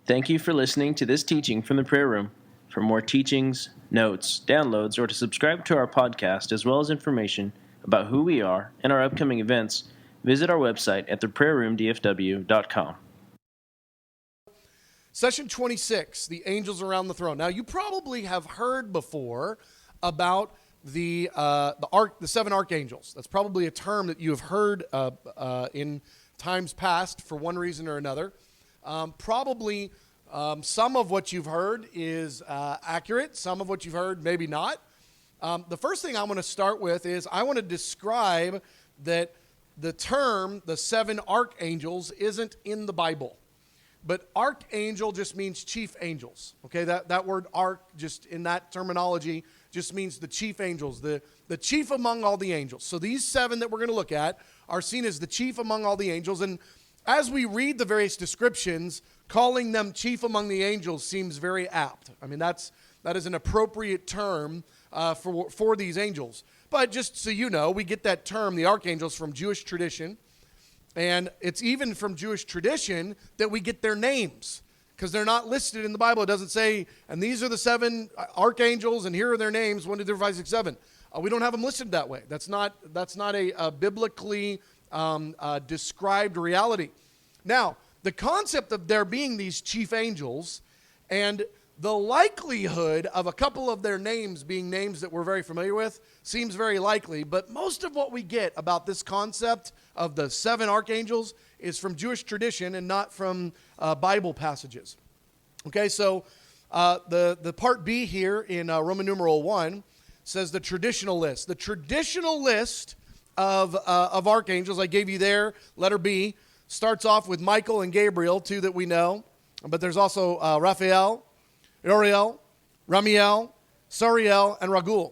Thank you for listening to this teaching from the prayer room. For more teachings, notes, downloads, or to subscribe to our podcast, as well as information about who we are and our upcoming events, visit our website at theprayerroomdfw.com. Session 26, the angels around the throne. Now, you probably have heard before about the seven archangels. That's probably a term that you have heard in times past for one reason or another. Probably some of what you've heard is accurate. Some of what you've heard, maybe not. The first thing I want to start with is I want to describe that the term, the seven archangels, isn't in the Bible. But archangel just means chief angels. Okay, that word arch, just in that terminology, just means the chief angels, the chief among all the angels. So these seven that we're going to look at are seen as the chief among all the angels. And as we read the various descriptions, calling them chief among the angels seems very apt. I mean, that is an appropriate term for these angels. But just so you know, we get that term, the archangels, from Jewish tradition. And it's even from Jewish tradition that we get their names, because they're not listed in the Bible. It doesn't say, and these are the seven archangels, and here are their names, 1, 2, 3, 4, 5, 6, 7. We don't have them listed that way. That's not a biblically described reality. Now, the concept of there being these chief angels and the likelihood of a couple of their names being names that we're very familiar with seems very likely, but most of what we get about this concept of the seven archangels is from Jewish tradition and not from Bible passages. Okay, so the part B here in Roman numeral 1 says the traditional list. The traditional list of archangels I gave you there, letter B, starts off with Michael and Gabriel, two that we know, but there's also Raphael, Uriel, Ramiel, Sariel, and Raguel.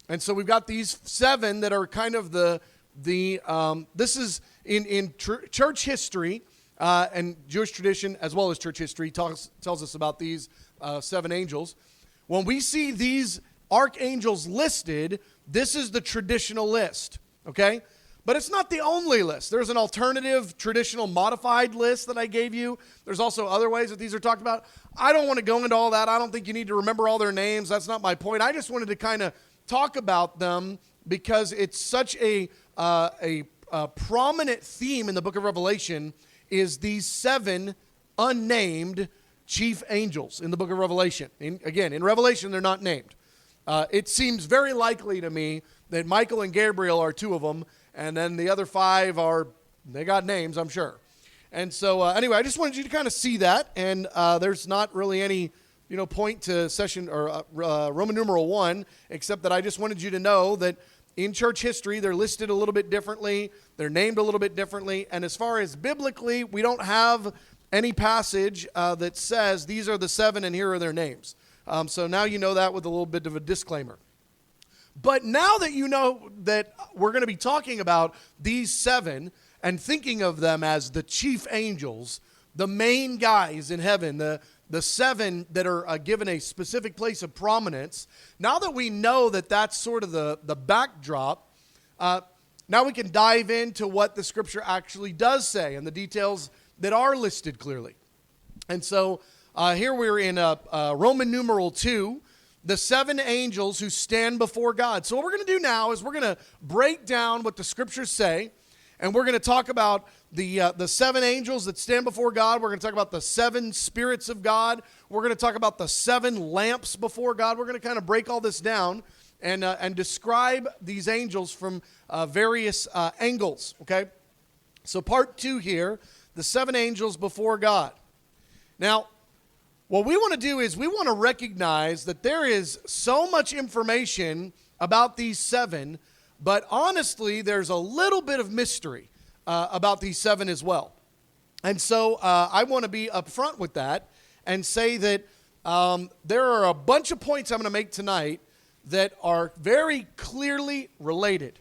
And so we've got these seven that are kind of this is in church history and Jewish tradition, as well as church history, tells us about these seven angels. When we see these archangels listed, this is the traditional list, okay? But it's not the only list. There's an alternative, traditional, modified list that I gave you. There's also other ways that these are talked about. I don't want to go into all that. I don't think you need to remember all their names. That's not my point. I just wanted to kind of talk about them because it's such a prominent theme in the book of Revelation is these seven unnamed chief angels in the book of Revelation. Again, in Revelation, they're not named. It seems very likely to me that Michael and Gabriel are two of them, and then the other five they got names, I'm sure. And so anyway, I just wanted you to kind of see that, and there's not really any point to session or Roman numeral 1, except that I just wanted you to know that in church history, they're listed a little bit differently, they're named a little bit differently, and as far as biblically, we don't have any passage that says these are the seven and here are their names. So now you know that with a little bit of a disclaimer. But now that you know that we're going to be talking about these seven and thinking of them as the chief angels, the main guys in heaven, the seven that are given a specific place of prominence, now that we know that that's sort of the backdrop, now we can dive into what the scripture actually does say and the details that are listed clearly. And so here we're in Roman numeral 2, the seven angels who stand before God. So what we're going to do now is we're going to break down what the scriptures say, and we're going to talk about the seven angels that stand before God. We're going to talk about the seven spirits of God. We're going to talk about the seven lamps before God. We're going to kind of break all this down and describe these angels from various angles, okay? So part 2 here, the seven angels before God. Now, what we want to do is we want to recognize that there is so much information about these seven, but honestly, there's a little bit of mystery about these seven as well. And so I want to be upfront with that and say that there are a bunch of points I'm going to make tonight that are very clearly related.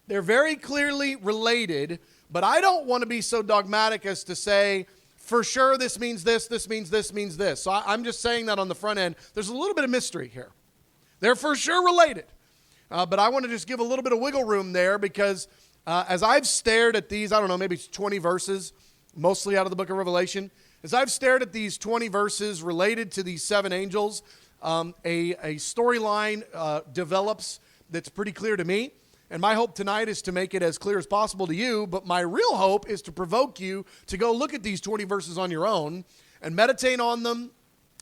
They're very clearly related, but I don't want to be so dogmatic as to say, for sure this means this, this means this, means this. So I'm just saying that on the front end. There's a little bit of mystery here. They're for sure related. But I want to just give a little bit of wiggle room there because as I've stared at these, I don't know, maybe 20 verses mostly out of the book of Revelation. As I've stared at these 20 verses related to these 7 angels, a storyline develops that's pretty clear to me. And my hope tonight is to make it as clear as possible to you. But my real hope is to provoke you to go look at these 20 verses on your own and meditate on them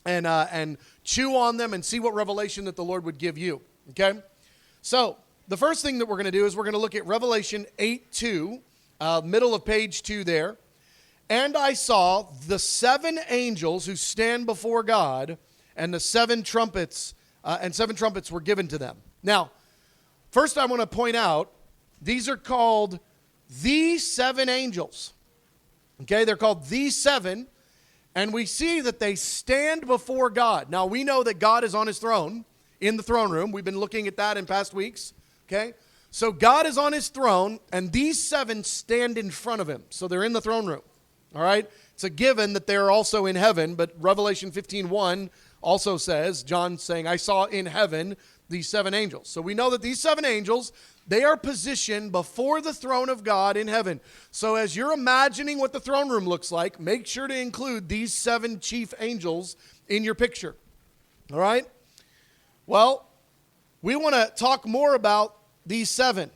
and chew on them and see what revelation that the Lord would give you. Okay? So the first thing that we're going to do is we're going to look at Revelation 8:2, middle of page 2 there. And I saw the 7 angels who stand before God, and the 7 trumpets, and 7 trumpets were given to them. Now, first I want to point out, these are called the 7 angels. Okay, they're called the 7, and we see that they stand before God. Now, we know that God is on his throne, in the throne room. We've been looking at that in past weeks. Okay, so God is on his throne, and these 7 stand in front of him. So they're in the throne room. All right, it's a given that they're also in heaven, but Revelation 15:1 also says, John saying, I saw in heaven these 7 angels. So we know that these 7 angels, they are positioned before the throne of God in heaven. So as you're imagining what the throne room looks like, make sure to include these 7 chief angels in your picture. All right? Well, we want to talk more about these 7.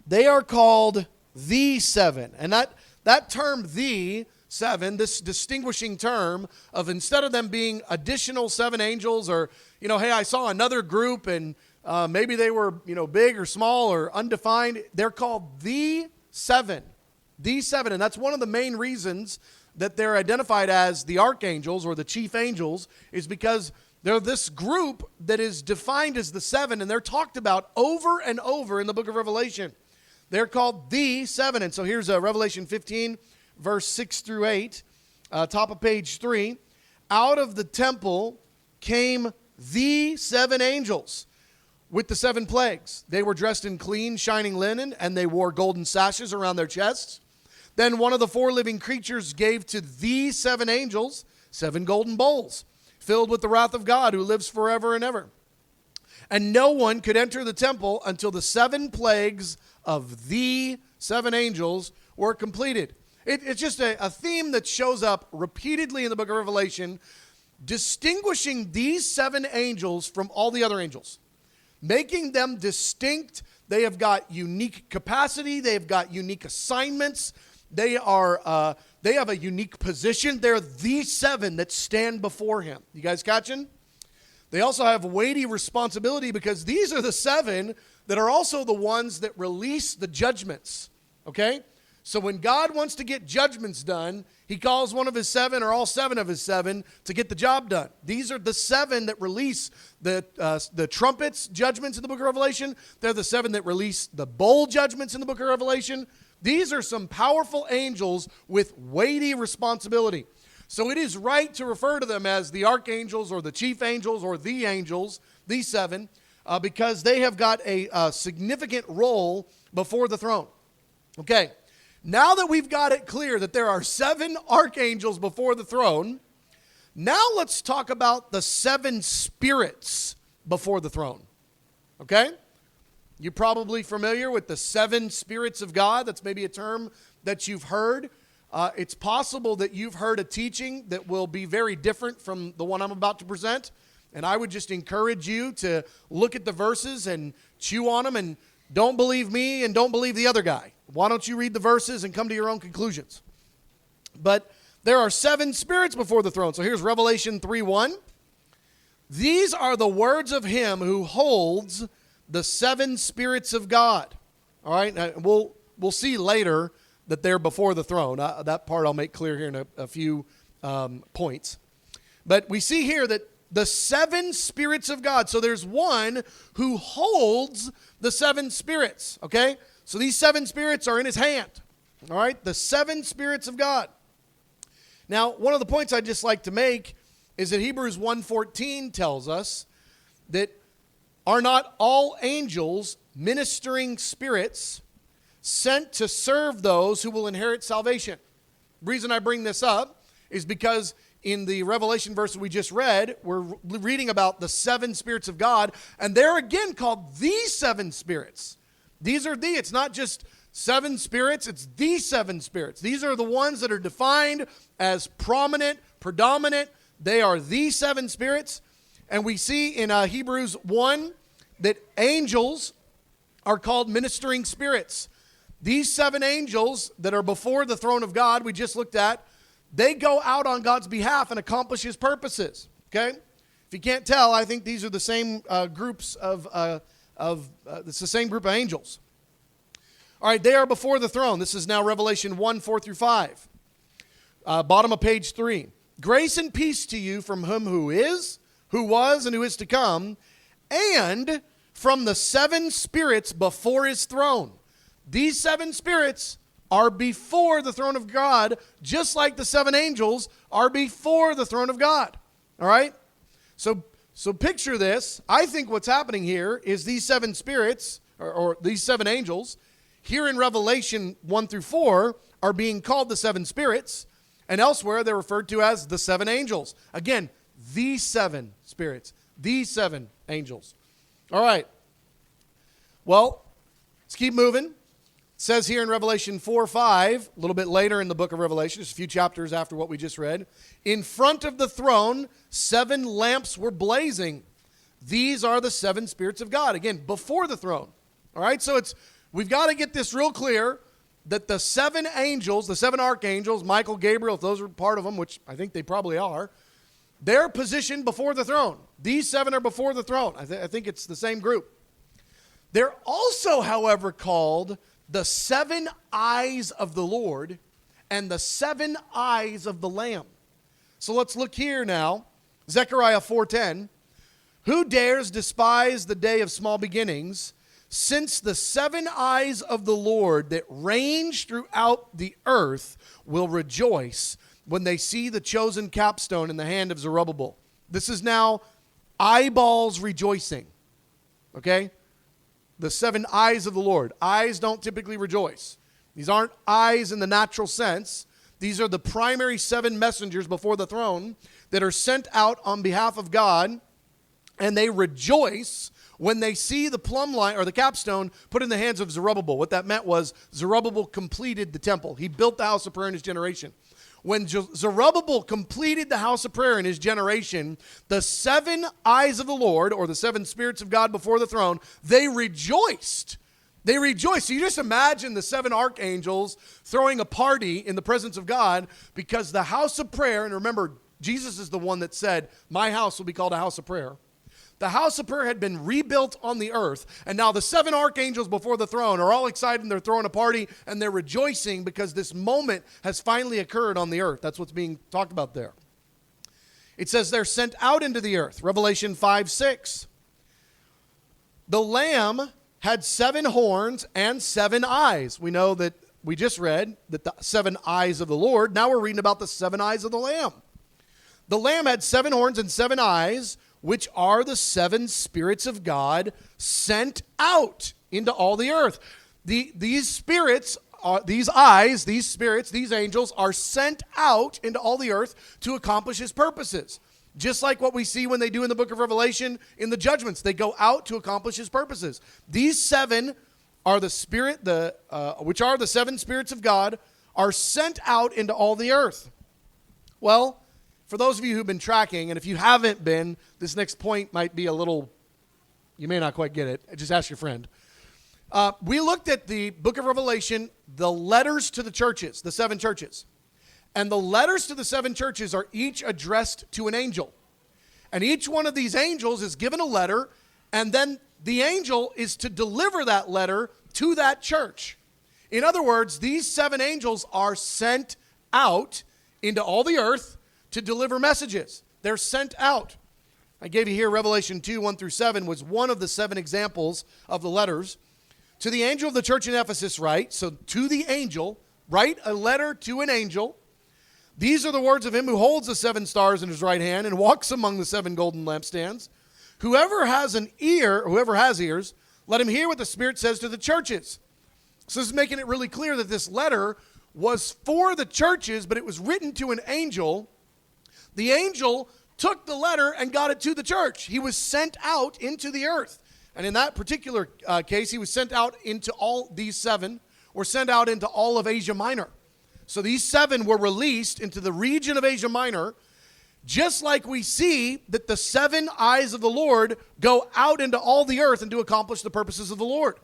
They are called the 7. And that term, the 7, this distinguishing term of, instead of them being additional 7 angels, or, hey, I saw another group and maybe they were, big or small or undefined, they're called the 7. The 7. And that's one of the main reasons that they're identified as the archangels or the chief angels, is because they're this group that is defined as the 7, and they're talked about over and over in the book of Revelation. They're called the 7. And so here's Revelation 15, verse 6 through 8, top of page 3. Out of the temple came the 7 angels with the 7 plagues. They were dressed in clean, shining linen, and they wore golden sashes around their chests. Then one of the 4 living creatures gave to the 7 angels 7 golden bowls, filled with the wrath of God, who lives forever and ever. And no one could enter the temple until the 7 plagues of the 7 angels were completed. It's just a theme that shows up repeatedly in the book of Revelation, distinguishing these 7 angels from all the other angels, making them distinct. They have got unique capacity. They have got unique assignments. They have a unique position. They're the 7 that stand before him. You guys catching? They also have weighty responsibility, because these are the 7 that are also the ones that release the judgments. Okay? So when God wants to get judgments done, he calls one of his 7 or all 7 of his 7 to get the job done. These are the 7 that release the trumpets judgments in the book of Revelation. They're the 7 that release the bowl judgments in the book of Revelation. These are some powerful angels with weighty responsibility. So it is right to refer to them as the archangels or the chief angels or the angels, these 7, because they have got a significant role before the throne. Okay, now that we've got it clear that there are 7 archangels before the throne, now let's talk about the 7 spirits before the throne. Okay? You're probably familiar with the 7 spirits of God. That's maybe a term that you've heard. It's possible that you've heard a teaching that will be very different from the one I'm about to present. And I would just encourage you to look at the verses and chew on them, and don't believe me and don't believe the other guy. Why don't you read the verses and come to your own conclusions? But there are 7 spirits before the throne. So here's Revelation 3:1. These are the words of him who holds the 7 spirits of God. All right, now, we'll see later that they're before the throne. That part I'll make clear here in a few points. But we see here that the 7 spirits of God. So there's one who holds the 7 spirits, okay? So these 7 spirits are in his hand, all right? The 7 spirits of God. Now, one of the points I'd just like to make is that Hebrews 1:14 tells us that are not all angels ministering spirits sent to serve those who will inherit salvation? The reason I bring this up is because in the Revelation verse we just read, we're reading about the 7 spirits of God, and they're again called the 7 spirits. These are it's not just Seven spirits, it's the seven spirits. These are the ones that are defined as prominent, predominant. They are the seven spirits. And we see in Hebrews 1 that angels are called ministering spirits. These seven angels that are before the throne of God, we just looked at, they go out on God's behalf and accomplish his purposes. Okay? If you can't tell, I think these are the same groups it's the same group of angels. All right, they are before the throne. This is now Revelation 1, 4 through 5. Bottom of page 3. Grace and peace to you from him who is, who was, and who is to come, and from the seven spirits before his throne. These seven spirits are before the throne of God, just like the seven angels are before the throne of God. All right? So picture this. I think what's happening here is these seven spirits, or these seven angels, here in Revelation 1 through 4, are being called the seven spirits, and elsewhere they're referred to as the seven angels. Again, these seven spirits, these seven angels. All right. Well, let's keep moving. It says here in Revelation 4, 5, a little bit later in the book of Revelation, just a few chapters after what we just read, in front of the throne, 7 lamps were blazing. These are the 7 spirits of God. Again, before the throne. All right, so we've got to get this real clear that the 7 angels, the 7 archangels, Michael, Gabriel, if those are part of them, which I think they probably are, they're positioned before the throne. These 7 are before the throne. I think it's the same group. They're also, however, called the 7 eyes of the Lord and the 7 eyes of the Lamb. So let's look here now. Zechariah 4:10. Who dares despise the day of small beginnings, since the 7 eyes of the Lord that range throughout the earth will rejoice when they see the chosen capstone in the hand of Zerubbabel. This is now eyeballs rejoicing. Okay? The 7 eyes of the Lord. Eyes don't typically rejoice. These aren't eyes in the natural sense. These are the primary 7 messengers before the throne that are sent out on behalf of God, and they rejoice when they see the plumb line or the capstone put in the hands of Zerubbabel. What that meant was Zerubbabel completed the temple. He built the house of prayer in his generation. When Zerubbabel completed the house of prayer in his generation, the 7 eyes of the Lord, or the 7 spirits of God before the throne, they rejoiced. They rejoiced. So you just imagine the 7 archangels throwing a party in the presence of God because the house of prayer, and remember, Jesus is the one that said, my house will be called a house of prayer. The house of prayer had been rebuilt on the earth, and now the 7 archangels before the throne are all excited, and they're throwing a party, and they're rejoicing because this moment has finally occurred on the earth. That's what's being talked about there. It says they're sent out into the earth. Revelation 5:6. The Lamb had 7 horns and 7 eyes. We know that we just read that the 7 eyes of the Lord. Now we're reading about the 7 eyes of the Lamb. The Lamb had 7 horns and 7 eyes, which are the 7 spirits of God sent out into all the earth. These spirits, these eyes, these spirits, these angels are sent out into all the earth to accomplish his purposes. Just like what we see when they do in the book of Revelation in the judgments. They go out to accomplish his purposes. These 7 are which are the 7 spirits of God, are sent out into all the earth. Well, for those of you who've been tracking, and if you haven't been, this next point might be a little, you may not quite get it. Just ask your friend. We looked at the book of Revelation, the letters to the churches, the 7 churches. And the letters to the 7 churches are each addressed to an angel. And each one of these angels is given a letter, and then the angel is to deliver that letter to that church. In other words, these 7 angels are sent out into all the earth to deliver messages. They're sent out. I gave you here Revelation 2, 1 through 7 was one of the 7 examples of the letters. To the angel of the church in Ephesus write, so to the angel, write a letter to an angel. These are the words of him who holds the 7 stars in his right hand and walks among the 7 golden lampstands. Whoever has ears, let him hear what the Spirit says to the churches. So this is making it really clear that this letter was for the churches, but it was written to an angel. The angel took the letter and got it to the church. He was sent out into the earth. And in that particular case, he was sent out into all these 7, were sent out into all of Asia Minor. So these 7 were released into the region of Asia Minor, just like we see that the 7 eyes of the Lord go out into all the earth and to accomplish the purposes of the Lord.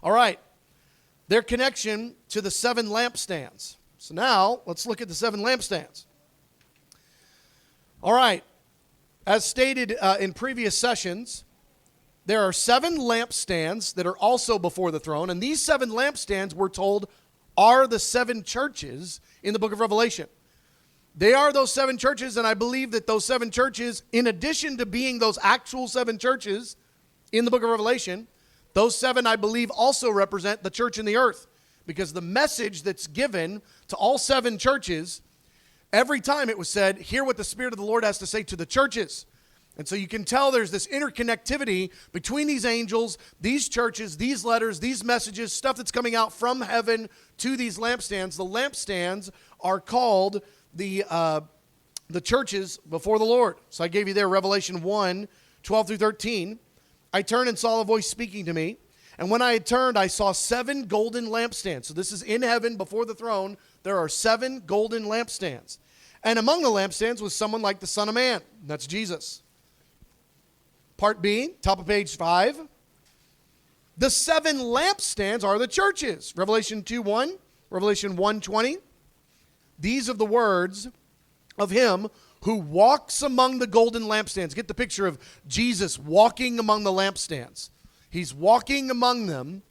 All right, their connection to the 7 lampstands. So now, let's look at the 7 lampstands. All right, as stated in previous sessions, there are 7 lampstands that are also before the throne, and these 7 lampstands, we're told, are the 7 churches in the book of Revelation. They are those 7 churches, and I believe that those 7 churches, in addition to being those actual 7 churches in the book of Revelation, those 7, I believe, also represent the church in the earth, because the message that's given to all 7 churches, every time it was said, hear what the Spirit of the Lord has to say to the churches. And so you can tell there's this interconnectivity between these angels, these churches, these letters, these messages, stuff that's coming out from heaven to these lampstands. The lampstands are called the churches before the Lord. So I gave you there Revelation 1, 12 through 13. I turned and saw a voice speaking to me. And when I had turned, I saw 7 golden lampstands. So this is in heaven before the throne. There are 7 golden lampstands. And among the lampstands was someone like the Son of Man. That's Jesus. Part B, top of page 5. The 7 lampstands are the churches. Revelation 2:1, Revelation 1:20. These are the words of him who walks among the golden lampstands. Get the picture of Jesus walking among the lampstands. He's walking among them.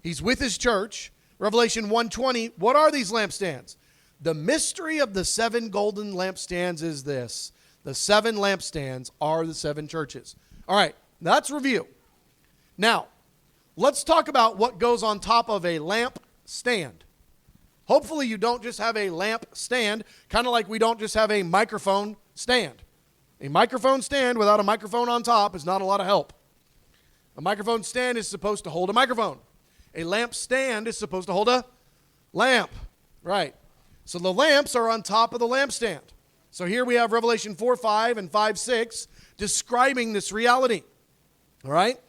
He's with his church. Revelation 1:20. What are these lampstands? The mystery of the 7 golden lampstands is this. The 7 lampstands are the 7 churches. All right, that's review. Now, let's talk about what goes on top of a lamp stand. Hopefully you don't just have a lamp stand, kind of like we don't just have a microphone stand. A microphone stand without a microphone on top is not a lot of help. A microphone stand is supposed to hold a microphone. A lamp stand is supposed to hold a lamp. Right. So the lamps are on top of the lampstand. So here we have Revelation 4:5 and 5:6 describing this reality. All right?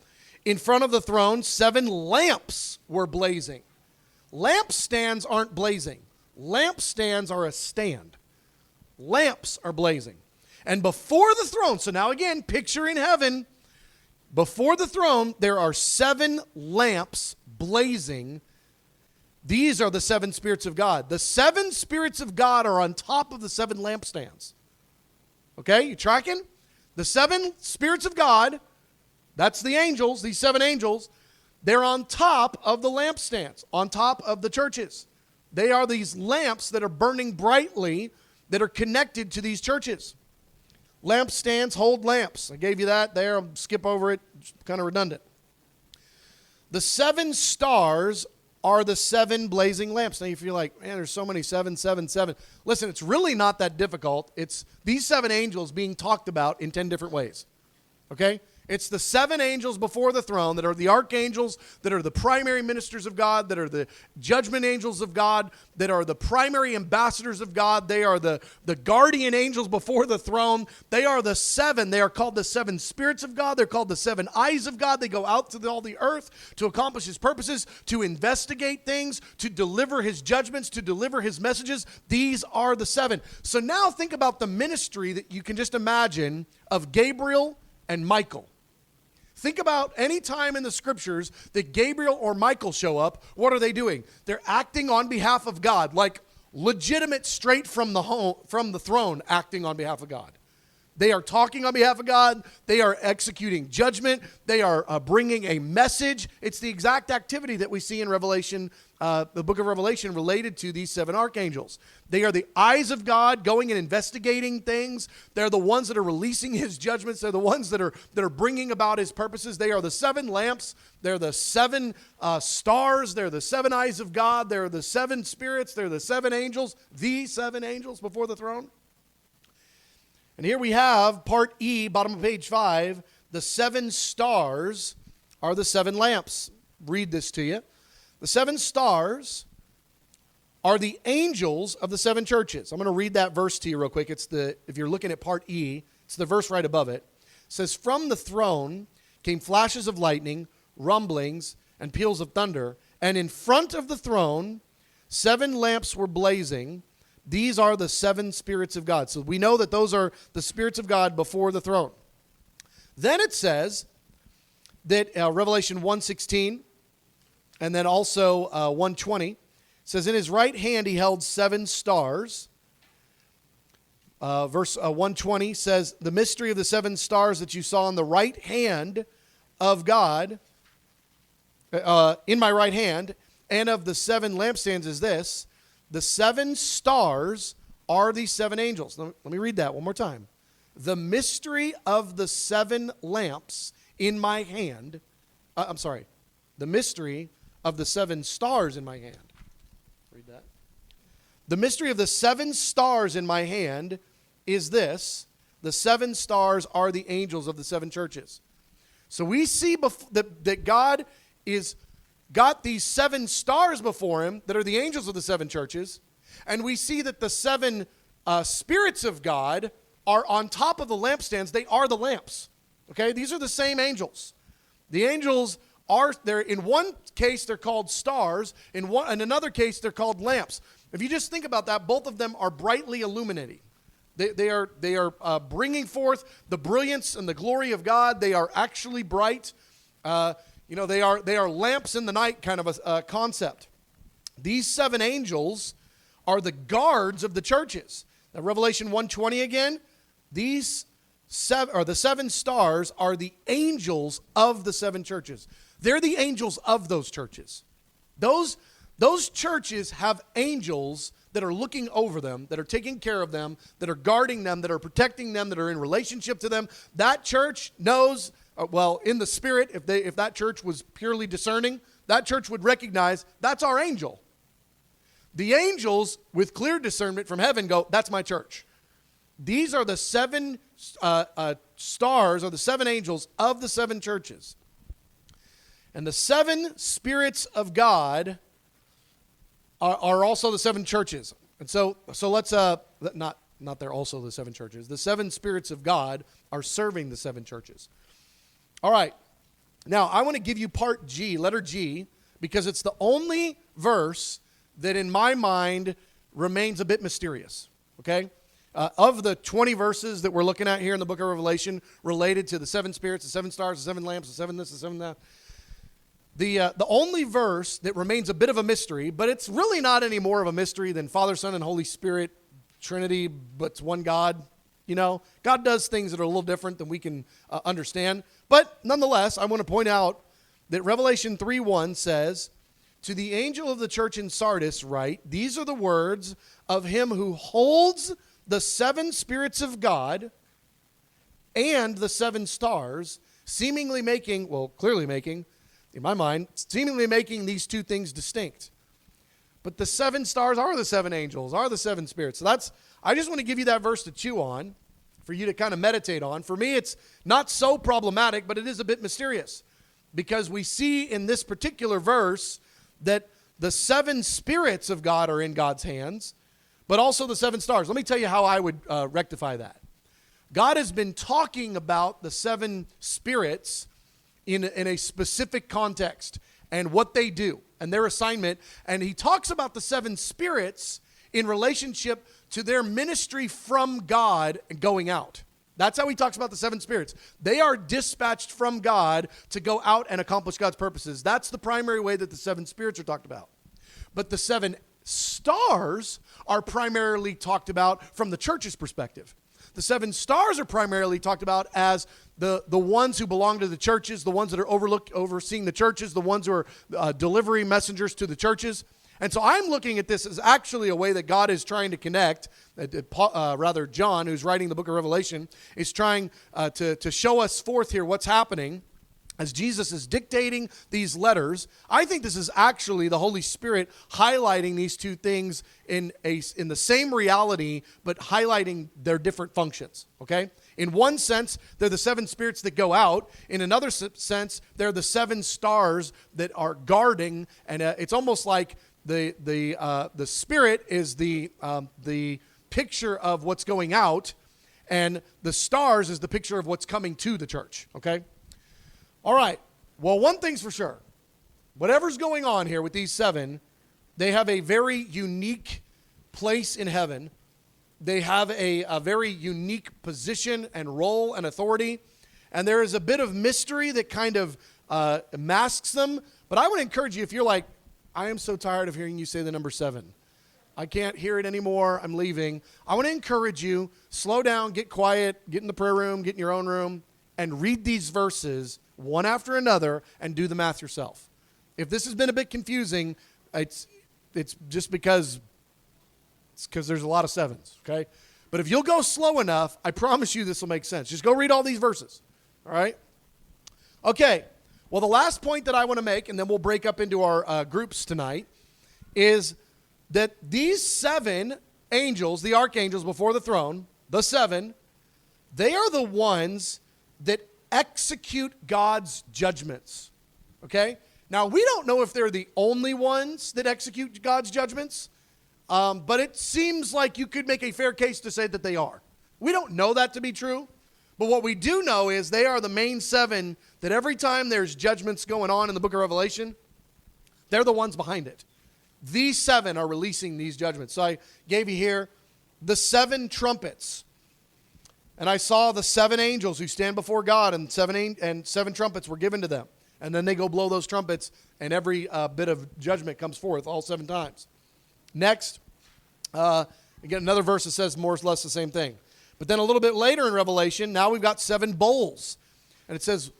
In front of the throne, 7 lamps were blazing. Lampstands aren't blazing. Lampstands are a stand. Lamps are blazing. And before the throne, so now again, picture in heaven, before the throne, there are 7 lamps blazing. These are the 7 spirits of God. The 7 spirits of God are on top of the 7 lampstands. Okay, you tracking? The 7 spirits of God, that's the angels, these 7 angels, they're on top of the lampstands, on top of the churches. They are these lamps that are burning brightly that are connected to these churches. Lampstands hold lamps. I gave you that there. I'll skip over it. It's kind of redundant. The 7 stars are the 7 blazing lamps. Now you feel like, man, there's so many 7, 7, 7. Listen, it's really not that difficult. It's these 7 angels being talked about in 10 different ways. Okay? It's the 7 angels before the throne that are the archangels, that are the primary ministers of God, that are the judgment angels of God, that are the primary ambassadors of God. They are the guardian angels before the throne. They are the 7. They are called the 7 spirits of God. They're called the 7 eyes of God. They go out to all the earth to accomplish his purposes, to investigate things, to deliver his judgments, to deliver his messages. These are the 7. So now think about the ministry that you can just imagine of Gabriel and Michael. Think about any time in the scriptures that Gabriel or Michael show up, what are they doing? They're acting on behalf of God, like legitimate straight from the throne acting on behalf of God. They are talking on behalf of God. They are executing judgment. They are bringing a message. It's the exact activity that we see in Revelation, the book of Revelation, related to these 7 archangels. They are the eyes of God going and investigating things. They're the ones that are releasing his judgments. They're the ones that are bringing about his purposes. They are the 7 lamps. They're the 7 stars. They're the 7 eyes of God. They're the 7 spirits. They're the 7 angels, the 7 angels before the throne. And here we have part E, bottom of page 5. The 7 stars are the 7 lamps. Read this to you. The 7 stars are the angels of the 7 churches. I'm going to read that verse to you real quick. If you're looking at part E, it's the verse right above it. It says, "From the throne came flashes of lightning, rumblings, and peals of thunder, And in front of the throne, 7 lamps were blazing. These are the 7 spirits of God. So we know that those are the spirits of God before the throne. Then it says that Revelation 1:16 and then also 1:20 says, in his right hand he held 7 stars. Verse 1:20 says, the mystery of the 7 stars that you saw in the right hand of God, in my right hand, and of the 7 lampstands is this: the 7 stars are the 7 angels. Let me read that one more time. The mystery of the 7 lamps in my hand, the mystery of the 7 stars in my hand. Read that. The mystery of the 7 stars in my hand is this: the 7 stars are the angels of the 7 churches. So we see that God is got these 7 stars before him that are the angels of the 7 churches, and we see that the 7 spirits of God are on top of the lampstands. They are the lamps. Okay, these are the same angels. The angels are there. In one case, they're called stars. In another case, they're called lamps. If you just think about that, both of them are brightly illuminating. They are bringing forth the brilliance and the glory of God. They are actually bright. They are lamps in the night kind of a concept. These 7 angels are the guards of the churches. Now, Revelation 1:20 again. These 7 stars are the angels of the 7 churches. They're the angels of those churches. Those churches have angels that are looking over them, that are taking care of them, that are guarding them, that are protecting them, that are in relationship to them. That church knows, in the spirit, if that church was purely discerning, that church would recognize that's our angel. The angels, with clear discernment from heaven, go, that's my church. These are the 7 stars, or the 7 angels of the 7 churches. And the 7 spirits of God are also the 7 churches. And so let's, not they're also the 7 churches. The 7 spirits of God are serving the 7 churches. All right. Now, I want to give you part G, letter G, because it's the only verse that in my mind remains a bit mysterious. Okay? Of the 20 verses that we're looking at here in the book of Revelation related to the 7 spirits, the 7 stars, the 7 lamps, the 7 this, the 7 that, the only verse that remains a bit of a mystery, but it's really not any more of a mystery than Father, Son, and Holy Spirit, Trinity, but it's one God. You know, God does things that are a little different than we can understand. But nonetheless, I want to point out that Revelation 3:1 says, to the angel of the church in Sardis write, these are the words of him who holds the 7 spirits of God and the 7 stars, clearly making, in my mind, seemingly making these 2 things distinct. But the 7 stars are the 7 angels, are the 7 spirits. So I just want to give you that verse to chew on, for you to kind of meditate on. For me, it's not so problematic, but it is a bit mysterious, because we see in this particular verse that the 7 spirits of God are in God's hands, but also the 7 stars. Let me tell you how I would rectify that. God has been talking about the 7 spirits in a specific context and what they do and their assignment. And he talks about the 7 spirits in relationship to their ministry from God and going out. That's how he talks about the 7 spirits. They are dispatched from God to go out and accomplish God's purposes. That's the primary way that the 7 spirits are talked about. But the 7 stars are primarily talked about from the church's perspective. The 7 stars are primarily talked about as the ones who belong to the churches, the ones that are overseeing the churches, the ones who are delivery messengers to the churches. And so I'm looking at this as actually a way that God is trying to connect, John, who's writing the book of Revelation, is trying to show us forth here what's happening as Jesus is dictating these letters. I think this is actually the Holy Spirit highlighting these 2 things in the same reality, but highlighting their different functions, okay? In one sense, they're the 7 spirits that go out. In another sense, they're the 7 stars that are guarding, and it's almost like the spirit is the picture of what's going out, and the stars is the picture of what's coming to the church, okay? All right. Well, one thing's for sure. whatever's going on here with these 7, they have a very unique place in heaven. They have a very unique position and role and authority. And there is a bit of mystery that kind of masks them. But I would encourage you, if you're like, I am so tired of hearing you say the number 7. I can't hear it anymore. I'm leaving. I want to encourage you, slow down, get quiet, get in the prayer room, get in your own room, and read these verses one after another and do the math yourself. If this has been a bit confusing, it's just because there's a lot of 7s, okay? But if you'll go slow enough, I promise you this will make sense. Just go read all these verses, all right? Okay, well, the last point that I want to make, and then we'll break up into our groups tonight, is that these 7 angels, the archangels before the throne, the 7, they are the ones that execute God's judgments, okay? Now, we don't know if they're the only ones that execute God's judgments, but it seems like you could make a fair case to say that they are. We don't know that to be true, but what we do know is they are the main 7 that every time there's judgments going on in the book of Revelation, they're the ones behind it. These 7 are releasing these judgments. So I gave you here the 7 trumpets. And I saw the 7 angels who stand before God, and 7 trumpets were given to them. And then they go blow those trumpets, and every bit of judgment comes forth all 7 times. Next, again, another verse that says more or less the same thing. But then a little bit later in Revelation, now we've got 7 bowls. And it says,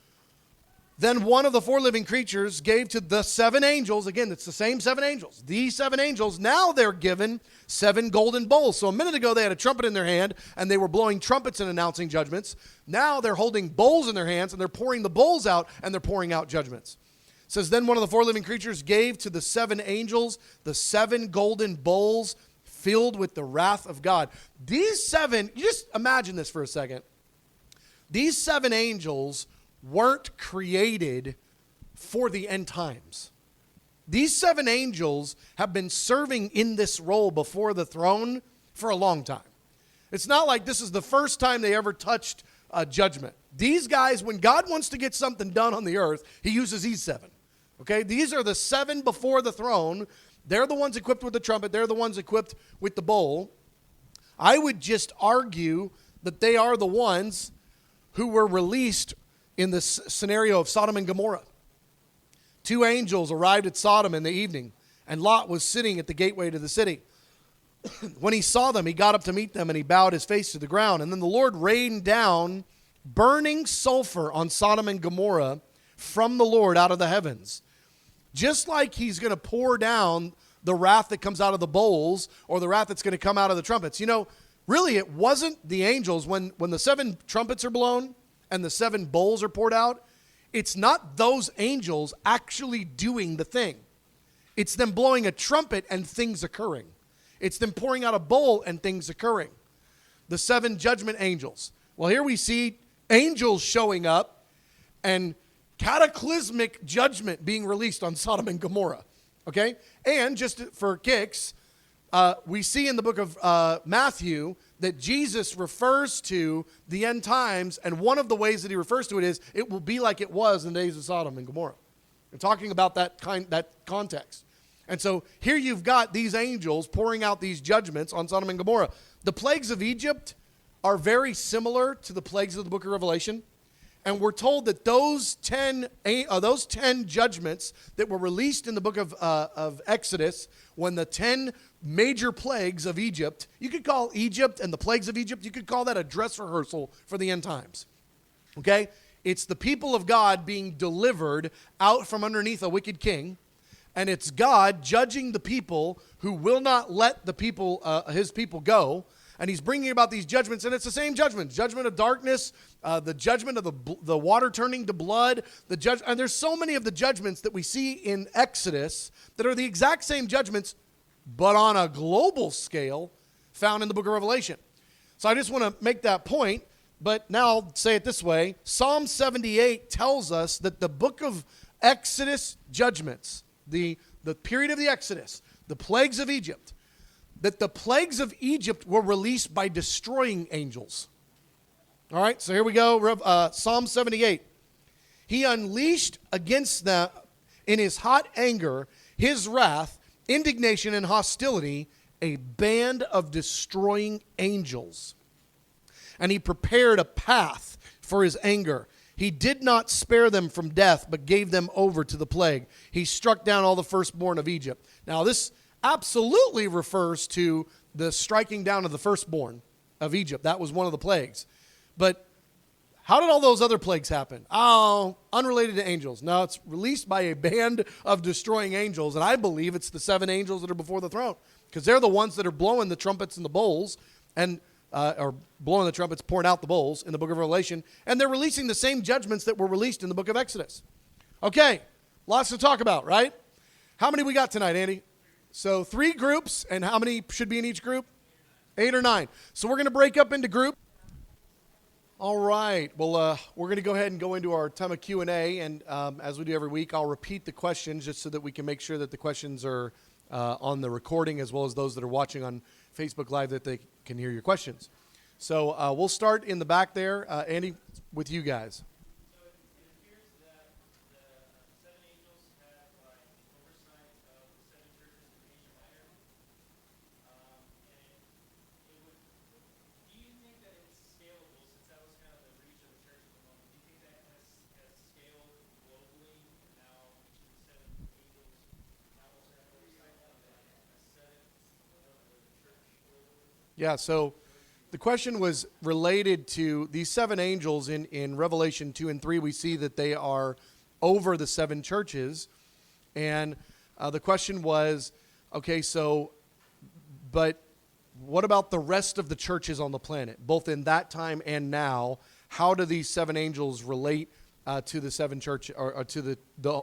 then one of the 4 living creatures gave to the 7 angels, again, it's the same 7 angels. These 7 angels, now they're given 7 golden bowls. So a minute ago they had a trumpet in their hand and they were blowing trumpets and announcing judgments. Now they're holding bowls in their hands and they're pouring the bowls out and they're pouring out judgments. It says, then one of the 4 living creatures gave to the 7 angels the 7 golden bowls filled with the wrath of God. These 7, you just imagine this for a second. These 7 angels weren't created for the end times. These 7 angels have been serving in this role before the throne for a long time. It's not like this is the first time they ever touched judgment. These guys, when God wants to get something done on the earth, he uses these 7. Okay, these are the 7 before the throne. They're the ones equipped with the trumpet. They're the ones equipped with the bowl. I would just argue that they are the ones who were released in this scenario of Sodom and Gomorrah. 2 angels arrived at Sodom in the evening, and Lot was sitting at the gateway to the city. When he saw them, he got up to meet them, and he bowed his face to the ground. And then the Lord rained down burning sulfur on Sodom and Gomorrah from the Lord out of the heavens. Just like he's going to pour down the wrath that comes out of the bowls or the wrath that's going to come out of the trumpets. You know, really, it wasn't the angels. When the 7 trumpets are blown and the 7 bowls are poured out, it's not those angels actually doing the thing. It's them blowing a trumpet and things occurring. It's them pouring out a bowl and things occurring. The 7 judgment angels. Well, here we see angels showing up and cataclysmic judgment being released on Sodom and Gomorrah. Okay? And just for kicks, we see in the book of Matthew that Jesus refers to the end times, and one of the ways that he refers to it is, it will be like it was in the days of Sodom and Gomorrah. We're talking about that context. And so here you've got these angels pouring out these judgments on Sodom and Gomorrah. The plagues of Egypt are very similar to the plagues of the book of Revelation. And we're told that those 10 judgments that were released in the book of Exodus, when the 10 major plagues of Egypt, you could call Egypt and the plagues of Egypt, you could call that a dress rehearsal for the end times. Okay? It's the people of God being delivered out from underneath a wicked king, and it's God judging the people who will not let the people, his people go. And he's bringing about these judgments, and it's the same judgment. Judgment of darkness, the judgment of the water turning to blood, and there's so many of the judgments that we see in Exodus that are the exact same judgments, but on a global scale found in the book of Revelation. So I just want to make that point, but now I'll say it this way. Psalm 78 tells us that the book of Exodus judgments, the period of the Exodus, the plagues of Egypt, that the plagues of Egypt were released by destroying angels. All right, so here we go. Psalm 78. He unleashed against them, in his hot anger, his wrath, indignation, and hostility, a band of destroying angels. And he prepared a path for his anger. He did not spare them from death, but gave them over to the plague. He struck down all the firstborn of Egypt. Now, this absolutely refers to the striking down of the firstborn of Egypt. That was one of the plagues. But how did all those other plagues happen? Oh, unrelated to angels. No, it's released by a band of destroying angels, and I believe it's the 7 angels that are before the throne, because they're the ones that are blowing the trumpets and the bowls, and or blowing the trumpets, pouring out the bowls in the book of Revelation, and they're releasing the same judgments that were released in the book of Exodus. Okay, lots to talk about, right? How many we got tonight, Andy? So 3 groups, and how many should be in each group? 8 or 9. So we're going to break up into groups. All right. Well, we're going to go ahead and go into our time of Q&A, and as we do every week, I'll repeat the questions just so that we can make sure that the questions are on the recording, as well as those that are watching on Facebook Live, that they can hear your questions. So we'll start in the back there. Andy, with you guys. So it appears that the 7 angels have oversight of the 7 churches in Asia Minor. And it would, do you think that it's scalable, since that was kind of the reach of the church at the moment? Do you think that has scaled globally, and now each of the 7 angels now also have oversight of a 7th church globally? Yeah, so the question was related to these 7 angels in Revelation 2 and 3. We see that they are over the 7 churches. And the question was, okay, so, but what about the rest of the churches on the planet, both in that time and now? How do these 7 angels relate to the 7 church, or to the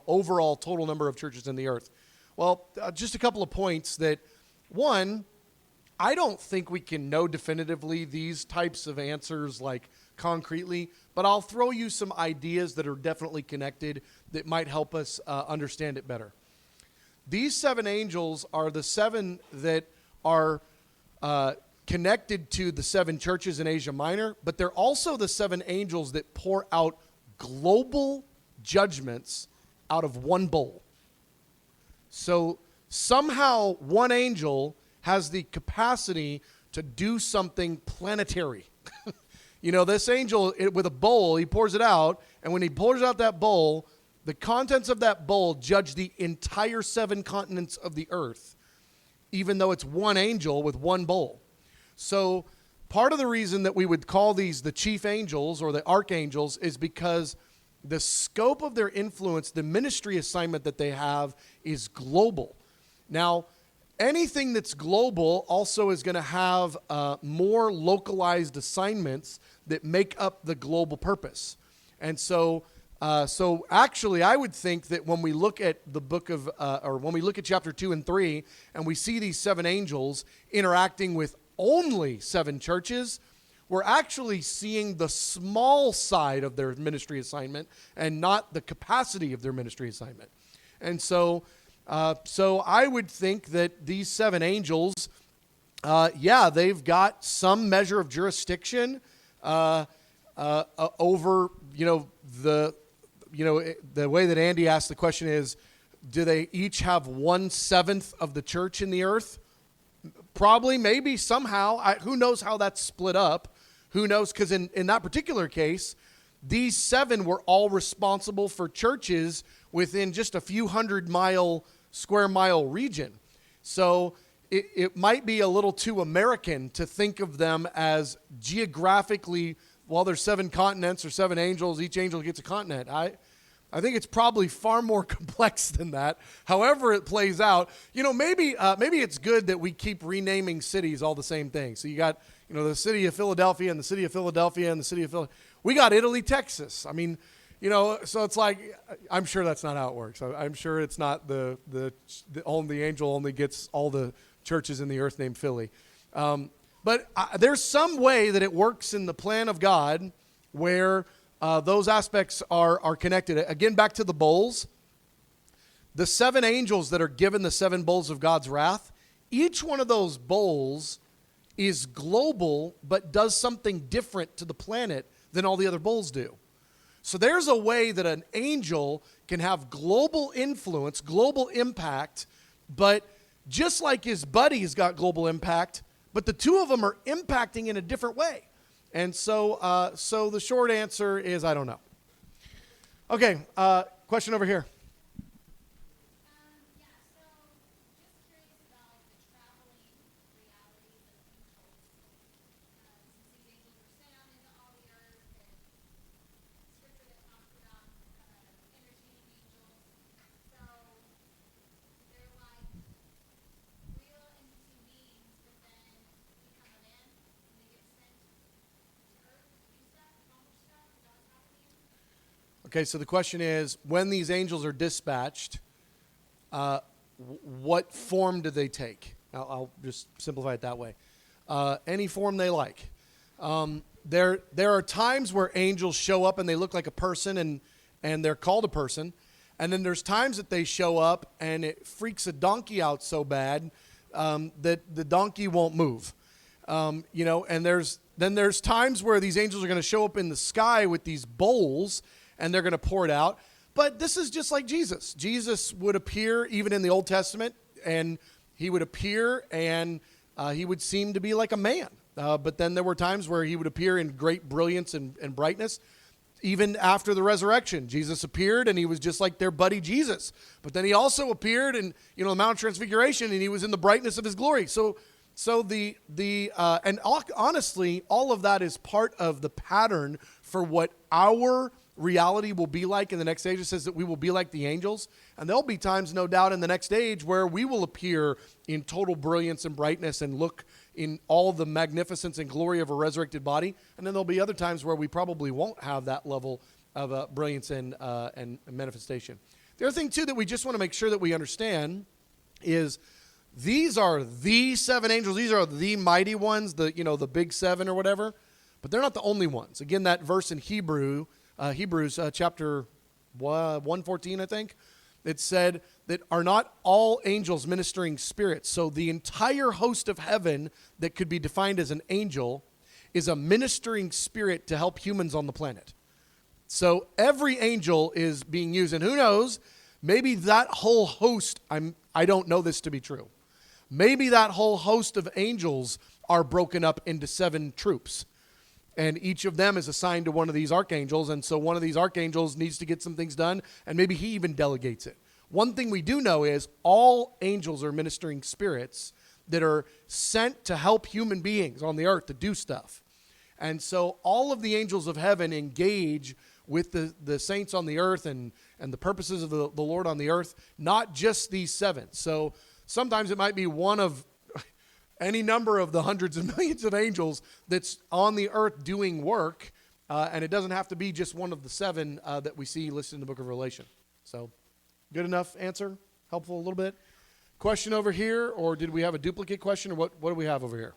overall total number of churches in the earth? Well, just a couple of points. That, one, I don't think we can know definitively these types of answers like concretely, but I'll throw you some ideas that are definitely connected that might help us understand it better. These 7 angels are the 7 that are connected to the 7 churches in Asia Minor, but they're also the 7 angels that pour out global judgments out of one bowl. So somehow one angel has the capacity to do something planetary. You know, this angel, with a bowl, he pours it out, and when he pours out that bowl, the contents of that bowl judge the entire 7 continents of the earth, even though it's one angel with one bowl. So part of the reason that we would call these the chief angels or the archangels is because the scope of their influence, the ministry assignment that they have, is global. Now, anything that's global also is going to have more localized assignments that make up the global purpose. And so actually, I would think that when we look at the book of, or when we look at chapter 2 and 3, and we see these 7 angels interacting with only 7 churches, we're actually seeing the small side of their ministry assignment and not the capacity of their ministry assignment. And so I would think that these 7 angels, they've got some measure of jurisdiction over, the way that Andy asked the question is, do they each have 1/7 of the church in the earth? Probably, maybe, somehow. Who knows how that's split up? Who knows? Because in that particular case, these 7 were all responsible for churches within just a few square mile region. So it might be a little too American to think of them as geographically, while there's 7 continents or 7 angels, each angel gets a continent. I think it's probably far more complex than that. However it plays out, maybe it's good that we keep renaming cities all the same thing. So you got, the city of Philadelphia and the city of Philadelphia and the city of Philadelphia. We got Italy, Texas. I mean, so it's like, I'm sure that's not how it works. I'm sure it's not the angel only gets all the churches in the earth named Philly. But there's some way that it works in the plan of God where those aspects are connected. Again, back to the bowls. The 7 angels that are given the 7 bowls of God's wrath, each one of those bowls is global, but does something different to the planet than all the other bowls do. So there's a way that an angel can have global influence, global impact, but just like his buddy's got global impact, but the two of them are impacting in a different way. And so so the short answer is I don't know. Okay, question over here. Okay, so the question is, when these angels are dispatched, what form do they take? I'll just simplify it that way. Any form they like. There are times where angels show up and they look like a person and they're called a person. And then there's times that they show up and it freaks a donkey out so bad that the donkey won't move. And there's times where these angels are going to show up in the sky with these bowls and they're going to pour it out. But this is just like Jesus. Jesus would appear even in the Old Testament, and he would appear and he would seem to be like a man. But then there were times where he would appear in great brilliance and brightness. Even after the resurrection, Jesus appeared and he was just like their buddy Jesus. But then he also appeared in the Mount of Transfiguration and he was in the brightness of his glory. Honestly, all of that is part of the pattern for what our reality will be like in the next age. It says that we will be like the angels. And there'll be times, no doubt, in the next age where we will appear in total brilliance and brightness and look in all the magnificence and glory of a resurrected body. And then there'll be other times where we probably won't have that level of brilliance and manifestation. The other thing, too, that we just want to make sure that we understand is these are the seven angels. These are the mighty ones, the big seven or whatever. But they're not the only ones. Again, that verse in Hebrews chapter 114, I think, it said that are not all angels ministering spirits. So the entire host of heaven that could be defined as an angel is a ministering spirit to help humans on the planet. So every angel is being used. And who knows, maybe that whole host, I don't know this to be true. Maybe that whole host of angels are broken up into 7 troops. And each of them is assigned to one of these archangels. And so one of these archangels needs to get some things done. And maybe he even delegates it. One thing we do know is all angels are ministering spirits that are sent to help human beings on the earth to do stuff. And so all of the angels of heaven engage with the saints on the earth and the purposes of the Lord on the earth, not just these 7. So sometimes it might be one of any number of the hundreds of millions of angels that's on the earth doing work, and it doesn't have to be just one of the 7 that we see listed in the book of Revelation. So, good enough answer? Helpful a little bit? Question over here, or did we have a duplicate question, or what do we have over here?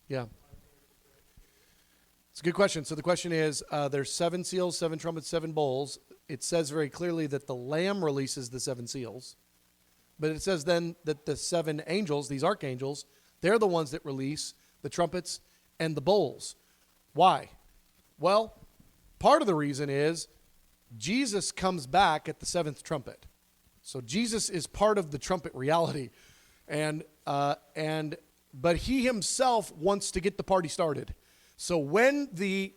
Yeah. It's a good question. So the question is, there's 7 seals, 7 trumpets, 7 bowls. It says very clearly that the Lamb releases the 7 seals. But it says then that the 7 angels, these archangels, they're the ones that release the trumpets and the bowls. Why? Well, part of the reason is Jesus comes back at the 7th trumpet. So Jesus is part of the trumpet reality. But he himself wants to get the party started. So when the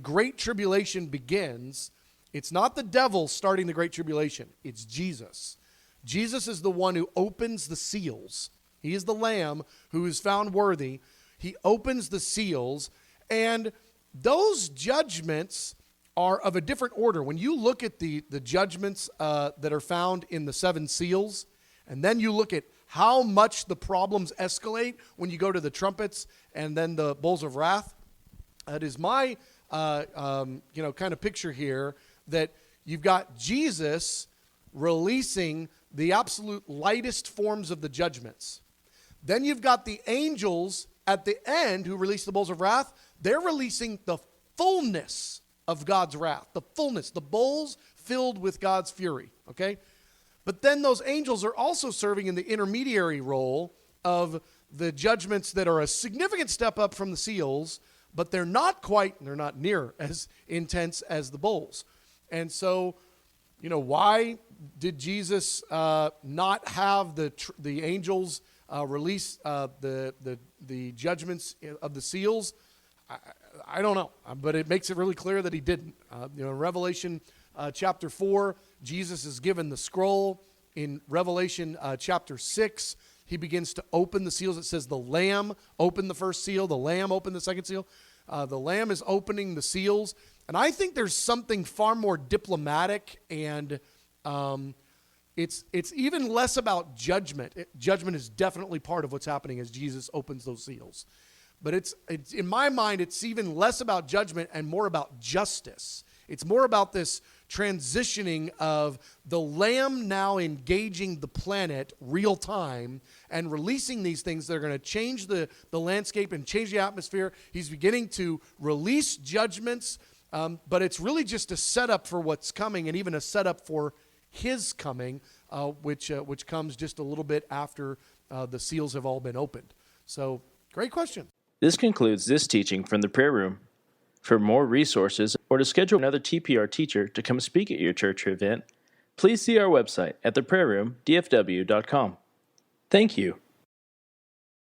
Great Tribulation begins, it's not the devil starting the Great Tribulation. It's Jesus. Jesus is the one who opens the seals. He is the Lamb who is found worthy. He opens the seals, and those judgments are of a different order. When you look at the judgments that are found in the 7 seals, and then you look at how much the problems escalate when you go to the trumpets and then the bowls of wrath. It is my kind of picture here that you've got Jesus releasing the absolute lightest forms of the judgments. Then you've got the angels at the end, who released the bowls of wrath, they're releasing the fullness of God's wrath, the fullness, the bowls filled with God's fury, okay? But then those angels are also serving in the intermediary role of the judgments that are a significant step up from the seals, but they're not near as intense as the bowls. And so, why did Jesus not have the angels release the judgments of the seals? I don't know, but it makes it really clear that he didn't. In Revelation chapter 4, Jesus is given the scroll. In Revelation chapter 6, he begins to open the seals. It says the Lamb opened the first seal. The Lamb opened the second seal. The Lamb is opening the seals. And I think there's something far more diplomatic, and it's even less about judgment. Judgment is definitely part of what's happening as Jesus opens those seals. But it's in my mind, it's even less about judgment and more about justice. It's more about this transitioning of the Lamb now engaging the planet real time and releasing these things that are going to change the landscape and change the atmosphere. He's beginning to release judgments, but it's really just a setup for what's coming, and even a setup for his coming, which comes just a little bit after the seals have all been opened. So, great question. This concludes this teaching from the prayer room. For more resources or to schedule another TPR teacher to come speak at your church or event, please see our website at theprayerroomdfw.com. Thank you.